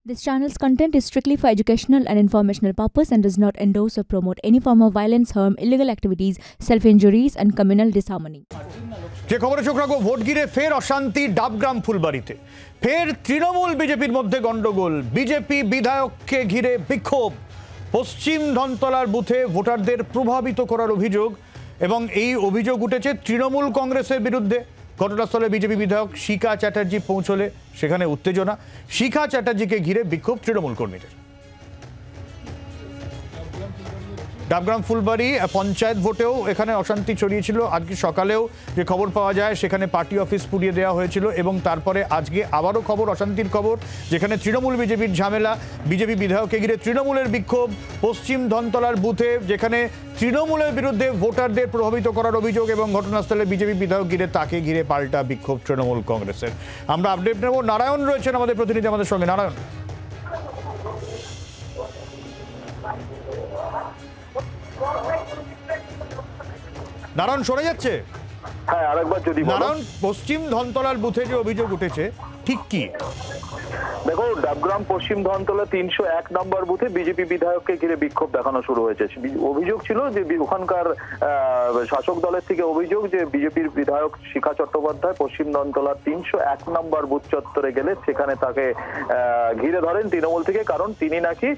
This channel's content is strictly for educational and informational purpose and does not endorse or promote any form of violence, harm, illegal activities, self-injuries and communal disharmony. যে খবরে চোখ রাখবো, vote ঘিরে ফের অশান্তি ডাবগ্রাম ফুলবাড়িতে। ফের তৃণমূল বিজেপির মধ্যে গন্ডগোল, বিজেপি বিধায়ককে ঘিরে বিক্ষোভ, পশ্চিম ধনতলার বুথে ভোটারদের প্রভাবিত করার অভিযোগ এবং এই অভিযোগ উঠেছে তৃণমূল কংগ্রেসের বিরুদ্ধে। ঘটনাস্থলে বিজেপি বিধায়ক শিখা চ্যাটার্জি পৌঁছলে সেখানে উত্তেজনা, শিখা চ্যাটার্জিকে ঘিরে বিক্ষোভ তৃণমূল কর্মীদের। ডাবগ্রাম ফুলবাড়ি পঞ্চায়েত ভোটেও এখানে অশান্তি ছড়িয়েছিল। আজকে সকালেও যে খবর পাওয়া যায় সেখানে পার্টি অফিস পুড়িয়ে দেওয়া হয়েছিল এবং তারপরে আজকে আবারও খবর, অশান্তির খবর, যেখানে তৃণমূল বিজেপির ঝামেলা, বিজেপি বিধায়ককে ঘিরে তৃণমূলের বিক্ষোভ পশ্চিম ধনতলার বুথে, যেখানে তৃণমূলের বিরুদ্ধে ভোটারদের প্রভাবিত করার অভিযোগ এবং ঘটনাস্থলে বিজেপি বিধায়ক ঘিরে তাকে ঘিরে পাল্টা বিক্ষোভ তৃণমূল কংগ্রেসের। আমরা আপডেট নেব। নারায়ণ রয়েছেন আমাদের প্রতিনিধি আমাদের সঙ্গে। নারায়ণ, নারায়ণ শোনা যাচ্ছে? হ্যাঁ, আরেকবার যদি নারায়ণ, পশ্চিম ধনতলার বুথে যে অভিযোগ উঠেছে ঠিক কি? দেখো, ডাবগ্রাম পশ্চিম ধনতলা 301 নম্বর বুথে বিজেপি বিধায়ককে ঘিরে বিক্ষোভ দেখানো শুরু হয়েছে। অভিযোগ ছিল যে ওখানকার শাসক দলের থেকে অভিযোগ যে বিজেপির বিধায়ক শিখা চট্টোপাধ্যায় পশ্চিম ধনতলার 301 নম্বর বুথ চত্বরে গেলে সেখানে তাকে ঘিরে ধরেন তৃণমূল থেকে, কারণ তিনি নাকি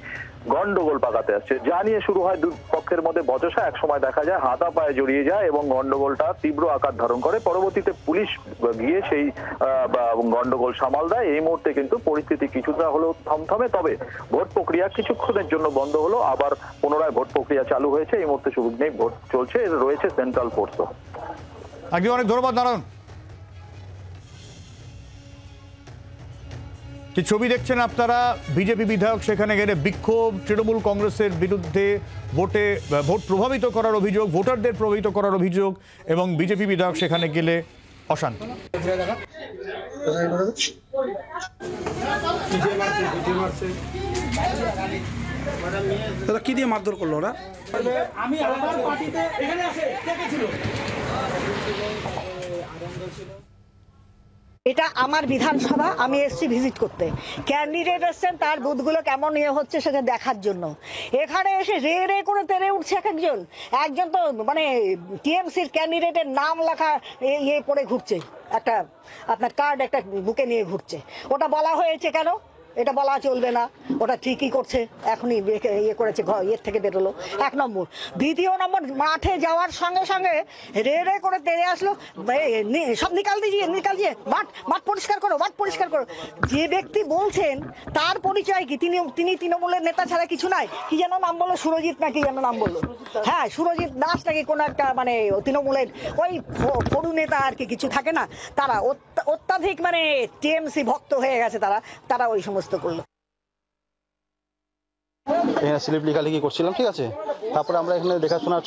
গন্ডগোল পাকাতে আসছে। যা নিয়ে শুরু হয় দুই পক্ষের মধ্যে বচসা, এক সময় দেখা যায় হাতা পায়ে জড়িয়ে যায় এবং গন্ডগোলটা তীব্র আকার ধারণ করে। পরবর্তীতে পুলিশ গিয়ে সেই গন্ডগোল সামাল দেয়। এই মুহূর্তে কিন্তু পরিস্থিতি কিছুটা হলেও থমথমে, তবে ভোট প্রক্রিয়া কিছুক্ষণের জন্য বন্ধ হলো, আবার পুনরায় ভোট প্রক্রিয়া চালু হয়েছে। এই মুহূর্তে সুবিঘ্নেই ভোট চলছে, রয়েছে সেন্ট্রাল ফোর্সও। আগে অনেক ধন্যবাদ নারায়ণ। যে ছবি দেখছেন আপনারা, বিজেপি বিধায়ক সেখানে গেলে বিক্ষোভ, তৃণমূল কংগ্রেসের বিরুদ্ধে ভোট প্রভাবিত করার অভিযোগ, ভোটারদের প্রভাবিত করার অভিযোগ এবং বিজেপি বিধায়ক সেখানে গেলে অশান্তি। কি দিয়ে মারধর করলো ওরা? আমি আমার পার্টিতে এখানে আসে ছিল। এটা আমার বিধানসভা, আমি এসছি ভিজিট করতে। ক্যান্ডিডেট এসছেন, তার বুথগুলো কেমন হচ্ছে সেটা দেখার জন্য। এখানে এসে রে রে করে তেড়ে উঠছে একজন তো মানে টিএমসির ক্যান্ডিডেটের নাম লেখা ইয়ে পড়ে ঘুরছে, একটা আপনার কার্ড একটা বুকে নিয়ে ঘুরছে। ওটা বলা হয়েছে কেন? এটা বলা চলবে না, ওটা ঠিকই করছে, এখনই ইয়ে করেছে, ইয়ের থেকে বেরোলো। 1 নম্বর। দ্বিতীয় নম্বর, মাঠে যাওয়ার সঙ্গে সঙ্গে রে রে করে তেড়ে আসলো, সব নিকাল দিয়ে মাঠ পরিষ্কার করো, মাঠ পরিষ্কার করো। যে ব্যক্তি বলছেন তার পরিচয় কি? তিনি তৃণমূলের নেতা ছাড়া কিছু নাই। কি যেন নাম বললো, সুরজিৎ নাকি যেন নাম বললো, হ্যাঁ সুরজিৎ দাস নাকি কোনো একটা মানে তৃণমূলের ওই ফরু নেতা আর কি, কিছু থাকে না, তারা অত্যাধিক মানে টিএমসি ভক্ত হয়ে গেছে, তারা ওই সমস্ত করলো। স্লিপ লেখালেখি করছিলাম, ঠিক আছে। তারপরে আমরা এখানে দেখাশোনা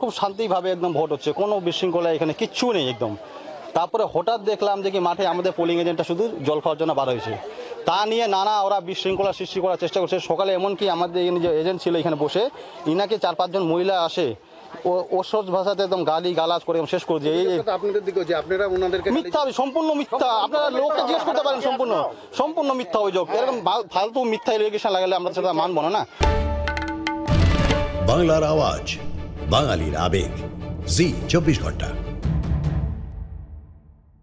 খুব শান্তিভাবে একদম ভোট হচ্ছে, কোনো বিশৃঙ্খলা এখানে কিচ্ছু নেই একদম। তারপরে হঠাৎ দেখলাম যে কি মাঠে আমাদের পোলিং এজেন্টটা শুধু জল খাওয়ার জন্য বার হয়েছে, তা নিয়ে নানা ওরা বিশৃঙ্খলা সৃষ্টি করার চেষ্টা করছে। সকালে এমনকি আমাদের যে এজেন্ট ছিল এখানে বসে, ইনাকে 4-5 জন মহিলা আসে অসহজ ভাষাতে একদম গালি গালাজ করে শেষ করে দিয়ে। আপনাদের দিকে যে আপনারা ওনাদেরকে মিথ্যা, সম্পূর্ণ মিথ্যা। আপনারা লোককে জিজ্ঞেস করতে পারেন, সম্পূর্ণ মিথ্যা অভিযোগ। এরকম ফালতু মিথ্যা এলিগেশন লাগালে আমরা সেটা মানব না। বাংলার আওয়াজ, বাঙালির আবেগ, জি 24 ঘন্টা।